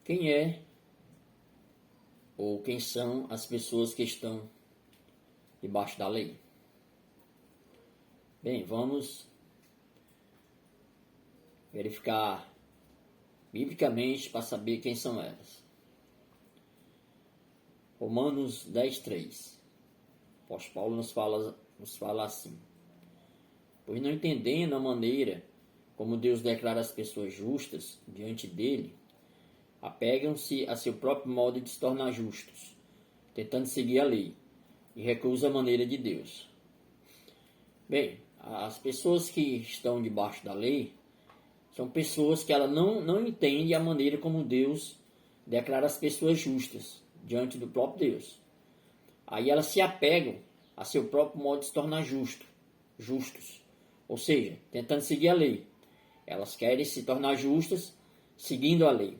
Quem é ou quem são as pessoas que estão debaixo da lei? Bem, vamos verificar biblicamente para saber quem são elas. Romanos 10:3. O apóstolo Paulo nos fala assim: pois não entendendo a maneira como Deus declara as pessoas justas diante dele, apegam-se a seu próprio modo de se tornar justos, tentando seguir a lei, e recusam a maneira de Deus. Bem, as pessoas que estão debaixo da lei são pessoas que ela não entendem a maneira como Deus declara as pessoas justas diante do próprio Deus. Aí elas se apegam a seu próprio modo de se tornar justos, ou seja, tentando seguir a lei. Elas querem se tornar justas seguindo a lei.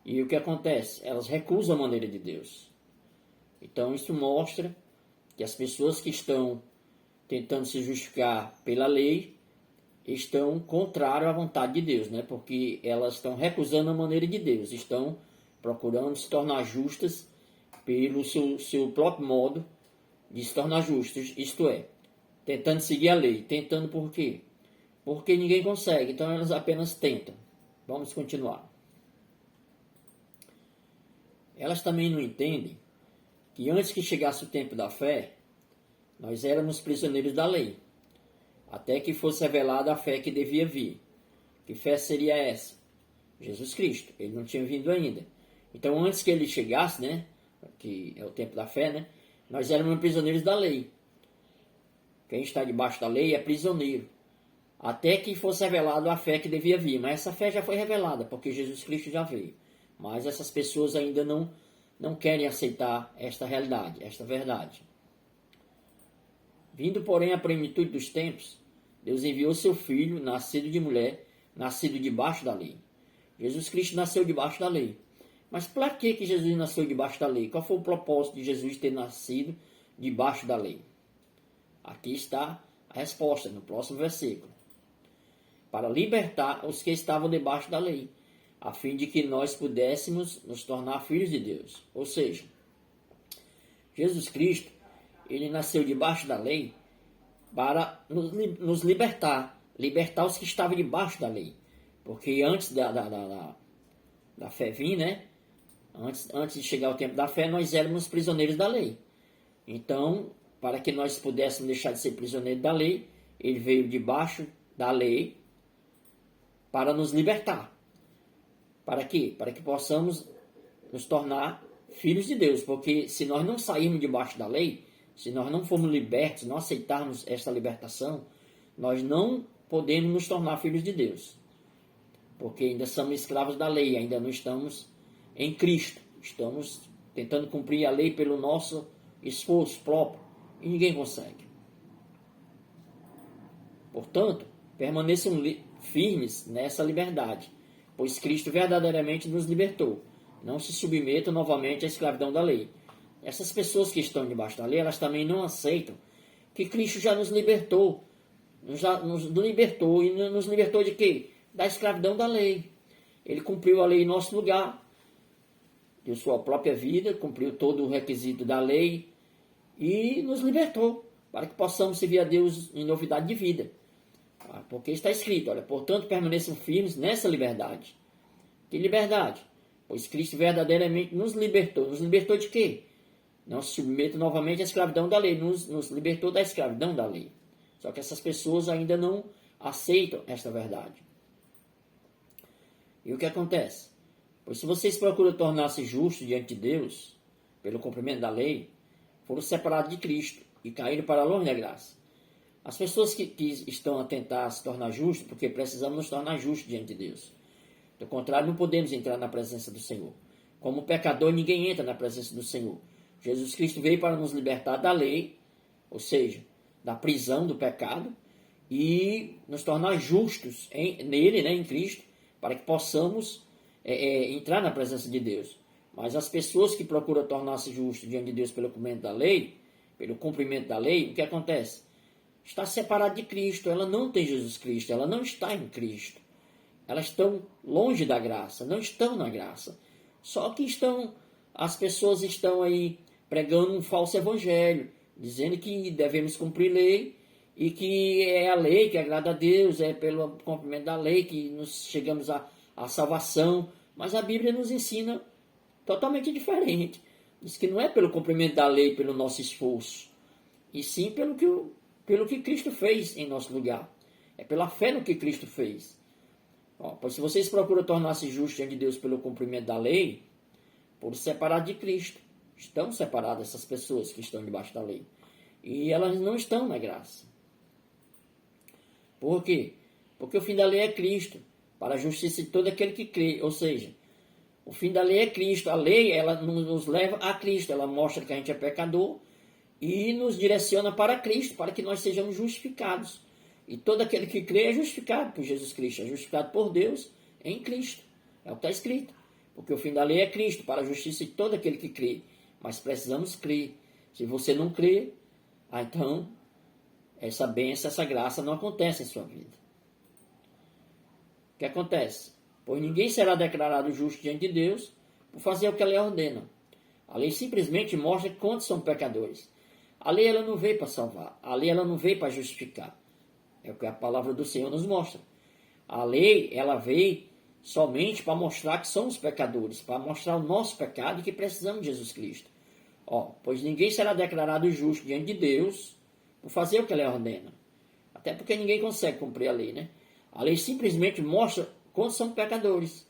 E o que acontece? Elas recusam a maneira de Deus. Então isso mostra que as pessoas que estão tentando se justificar pela lei estão contrárias à vontade de Deus, né? Porque elas estão recusando a maneira de Deus, estão procurando se tornar justas pelo seu próprio modo de se tornar justos, isto é, tentando seguir a lei. Tentando por quê? Porque ninguém consegue, então elas apenas tentam. Vamos continuar. Elas também não entendem que antes que chegasse o tempo da fé, nós éramos prisioneiros da lei, até que fosse revelada a fé que devia vir. Que fé seria essa? Jesus Cristo. Ele não tinha vindo ainda. Então, antes que ele chegasse, né, que é o tempo da fé, né, nós éramos prisioneiros da lei. Quem está debaixo da lei é prisioneiro, até que fosse revelada a fé que devia vir. Mas essa fé já foi revelada, porque Jesus Cristo já veio. Mas essas pessoas ainda não querem aceitar esta realidade, esta verdade. Vindo, porém, à plenitude dos tempos, Deus enviou seu Filho, nascido de mulher, nascido debaixo da lei. Jesus Cristo nasceu debaixo da lei. Mas para que Jesus nasceu debaixo da lei? Qual foi o propósito de Jesus ter nascido debaixo da lei? Aqui está a resposta, no próximo versículo. Para libertar os que estavam debaixo da lei, a fim de que nós pudéssemos nos tornar filhos de Deus. Ou seja, Jesus Cristo, ele nasceu debaixo da lei para nos libertar os que estavam debaixo da lei. Porque antes da fé vir, né? Antes de chegar o tempo da fé, nós éramos prisioneiros da lei. Então, para que nós pudéssemos deixar de ser prisioneiros da lei, ele veio debaixo da lei para nos libertar. Para quê? Para que possamos nos tornar filhos de Deus. Porque se nós não sairmos debaixo da lei, se nós não formos libertos, não aceitarmos esta libertação, nós não podemos nos tornar filhos de Deus. Porque ainda somos escravos da lei, ainda não estamos em Cristo. Estamos tentando cumprir a lei pelo nosso esforço próprio e ninguém consegue. Portanto, permaneçam firmes nessa liberdade, pois Cristo verdadeiramente nos libertou. Não se submetam novamente à escravidão da lei. Essas pessoas que estão debaixo da lei, elas também não aceitam que Cristo já nos libertou. Nos libertou. E nos libertou de quê? Da escravidão da lei. Ele cumpriu a lei em nosso lugar, deu sua própria vida, cumpriu todo o requisito da lei e nos libertou, para que possamos servir a Deus em novidade de vida. Porque está escrito, olha, portanto permaneçam firmes nessa liberdade. Que liberdade? Pois Cristo verdadeiramente nos libertou. Nos libertou de quê? Não se submeta novamente à escravidão da lei. Nos libertou da escravidão da lei. Só que essas pessoas ainda não aceitam esta verdade. E o que acontece? Pois se vocês procuram tornar-se justos diante de Deus, pelo cumprimento da lei, foram separados de Cristo e caíram para longe da graça. As pessoas que estão a tentar se tornar justos, porque precisamos nos tornar justos diante de Deus. Do contrário, não podemos entrar na presença do Senhor. Como pecador, ninguém entra na presença do Senhor. Jesus Cristo veio para nos libertar da lei, ou seja, da prisão do pecado, e nos tornar justos nele, né, em Cristo, para que possamos entrar na presença de Deus. Mas as pessoas que procuram tornar-se justos diante de Deus pelo cumprimento da lei, o que acontece? Está separada de Cristo, ela não tem Jesus Cristo, ela não está em Cristo. Elas estão longe da graça, não estão na graça. Só que as pessoas estão aí pregando um falso evangelho, dizendo que devemos cumprir lei e que é a lei que agrada a Deus, é pelo cumprimento da lei que nos chegamos à salvação. Mas a Bíblia nos ensina totalmente diferente. Diz que não é pelo cumprimento da lei, pelo nosso esforço, e sim pelo que Cristo fez em nosso lugar. É pela fé no que Cristo fez. Pois se vocês procuram tornar-se justos diante de Deus pelo cumprimento da lei, por separar de Cristo. Estão separadas essas pessoas que estão debaixo da lei. E elas não estão na graça. Por quê? Porque o fim da lei é Cristo, para a justiça de todo aquele que crê. Ou seja, o fim da lei é Cristo. A lei, ela nos leva a Cristo. Ela mostra que a gente é pecador e nos direciona para Cristo, para que nós sejamos justificados. E todo aquele que crê é justificado por Jesus Cristo, é justificado por Deus em Cristo. É o que está escrito. Porque o fim da lei é Cristo, para a justiça de todo aquele que crê. Mas precisamos crer. Se você não crê, então essa bênção, essa graça não acontece em sua vida. O que acontece? Pois ninguém será declarado justo diante de Deus por fazer o que a lei ordena. A lei simplesmente mostra quantos são pecadores. A lei ela não veio para salvar. A lei ela não veio para justificar. É o que a palavra do Senhor nos mostra. A lei ela veio somente para mostrar que somos pecadores, para mostrar o nosso pecado e que precisamos de Jesus Cristo. Pois ninguém será declarado justo diante de Deus por fazer o que a lei ordena. Até porque ninguém consegue cumprir a lei, né? A lei simplesmente mostra quantos são pecadores.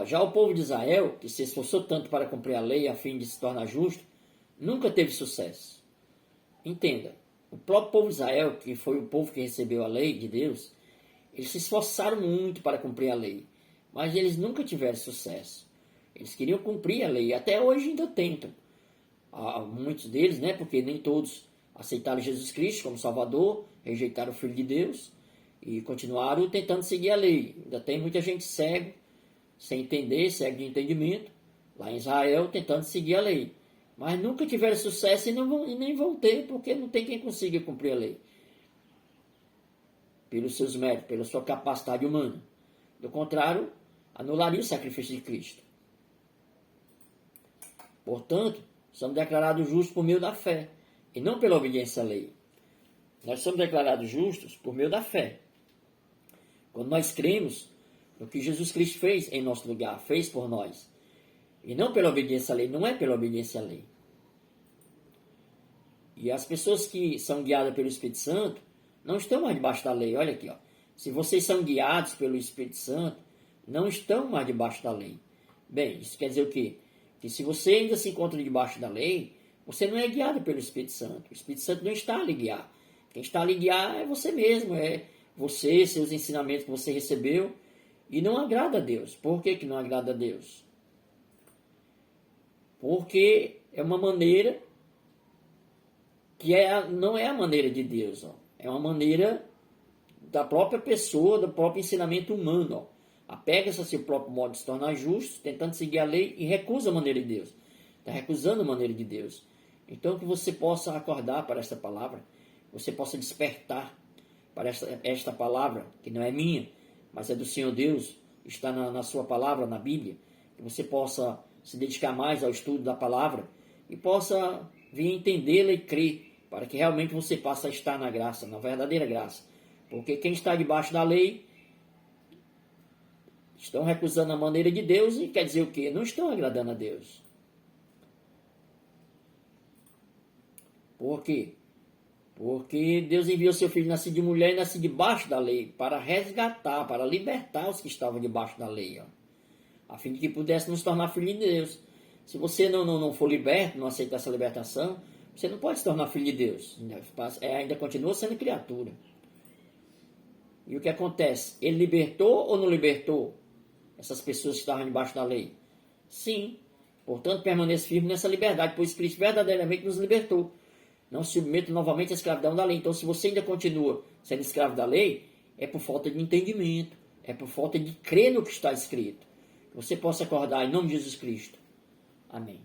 Já o povo de Israel, que se esforçou tanto para cumprir a lei a fim de se tornar justo, nunca teve sucesso. Entenda, o próprio povo de Israel, que foi o povo que recebeu a lei de Deus, eles se esforçaram muito para cumprir a lei, mas eles nunca tiveram sucesso. Eles queriam cumprir a lei, até hoje ainda tentam. Muitos deles, né, porque nem todos aceitaram Jesus Cristo como Salvador, rejeitaram o Filho de Deus e continuaram tentando seguir a lei. Ainda tem muita gente cega, sem entender, cego de entendimento, lá em Israel, tentando seguir a lei. Mas nunca tiveram sucesso e nem vão ter, porque não tem quem consiga cumprir a lei. Pelos seus méritos, pela sua capacidade humana. Do contrário, anularia o sacrifício de Cristo. Portanto, somos declarados justos por meio da fé, e não pela obediência à lei. Nós somos declarados justos por meio da fé. Quando nós cremos no que Jesus Cristo fez em nosso lugar, fez por nós. E não pela obediência à lei, não é pela obediência à lei. E as pessoas que são guiadas pelo Espírito Santo não estão mais debaixo da lei. Olha aqui, se vocês são guiados pelo Espírito Santo, não estão mais debaixo da lei. Bem, isso quer dizer o quê? Que se você ainda se encontra debaixo da lei, você não é guiado pelo Espírito Santo. O Espírito Santo não está a lhe guiar. Quem está a lhe guiar é você mesmo, é você, seus ensinamentos que você recebeu, e não agrada a Deus. Por que não agrada a Deus? Porque é uma maneira que não é a maneira de Deus. É uma maneira da própria pessoa, do próprio ensinamento humano. Apega-se a seu próprio modo de se tornar justo, tentando seguir a lei e recusa a maneira de Deus. Está recusando a maneira de Deus. Então que você possa acordar para esta palavra, você possa despertar para esta palavra, que não é minha, mas é do Senhor Deus, está na sua palavra, na Bíblia, que você possa se dedicar mais ao estudo da palavra e possa vir entendê-la e crer, para que realmente você passe a estar na graça, na verdadeira graça. Porque quem está debaixo da lei estão recusando a maneira de Deus e quer dizer o quê? Não estão agradando a Deus. Por quê? Porque Deus enviou seu filho nascido de mulher e nascido debaixo da lei para resgatar, para libertar os que estavam debaixo da lei, a fim de que pudesse nos tornar filho de Deus. Se você não for liberto, não aceitar essa libertação, você não pode se tornar filho de Deus. Ainda continua sendo criatura. E o que acontece? Ele libertou ou não libertou essas pessoas que estavam debaixo da lei? Sim. Portanto, permaneça firme nessa liberdade, pois Cristo verdadeiramente nos libertou. Não se submeta novamente à escravidão da lei. Então, se você ainda continua sendo escravo da lei, é por falta de entendimento, é por falta de crer no que está escrito. Que você possa acordar em nome de Jesus Cristo. Amém.